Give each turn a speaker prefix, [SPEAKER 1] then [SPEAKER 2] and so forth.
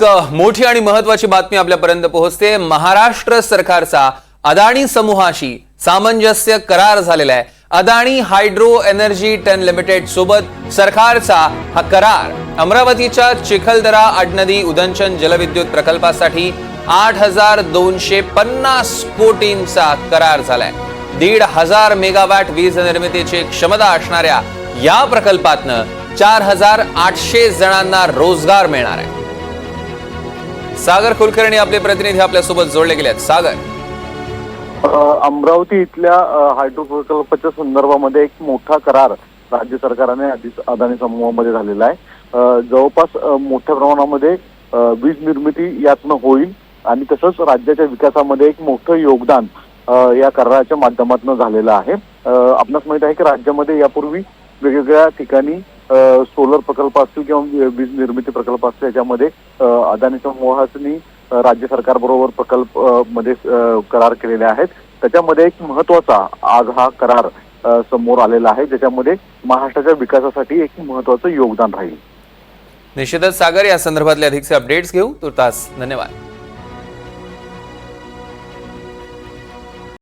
[SPEAKER 1] मोठी आणि महत्वाची बातमी आपल्यापर्यंत पोहोचते। महाराष्ट्र सरकारचा अदानी समूहाशी सामंजस्य करार झालेला आहे। अदानी हायड्रो एनर्जी 10 लिमिटेड सोबत सरकारचा हा करार अमरावतीच्या चिखलदरा आडनदी उदंचन जलविद्युत प्रकल्पासाठी 8,250 कोटींचा करार झालाय। 1,500 मेगावॅट वीज निर्मितीची क्षमता असणाऱ्या या प्रकल्पातनं 4,800 जणांना रोजगार मिळणार आहे। सागर कुलकर्णी आपले प्रतिनिधी आपल्या सोबत जोडले गेले आहेत। सागर,
[SPEAKER 2] अमरावती इथल्या हायड्रो प्रकल्पाच्या संदर्भामध्ये एक मोठा करार राज्य सरकारने अदानी समूहामध्ये झालेला आहे। जवळपास मोठ्या प्रमाणामध्ये वीज निर्मिती यातनं होईल आणि तसंच राज्याच्या विकासामध्ये एक मोठं योगदान या कराराच्या माध्यमातून झालेलं आहे। आपणास माहित आहे की राज्यामध्ये यापूर्वी वेगवेगळ्या ठिकाणी सोलर प्रकल्प असतील किंवा वीज निर्मिती प्रकल्प असतील याच्यामध्ये अदानी समूहाने राज्य सरकारबरोबर प्रकल्प मध्ये करार केलेले आहेत। त्याच्यामध्ये एक महत्वाचा आज हा करार समोर आलेला आहे, ज्याच्यामध्ये महाराष्ट्राच्या विकासासाठी एक महत्वाचं योगदान राहील।
[SPEAKER 1] निश्चितच सागर, या संदर्भातले अधिकचे अपडेट्स घेऊ। तुर्तास धन्यवाद।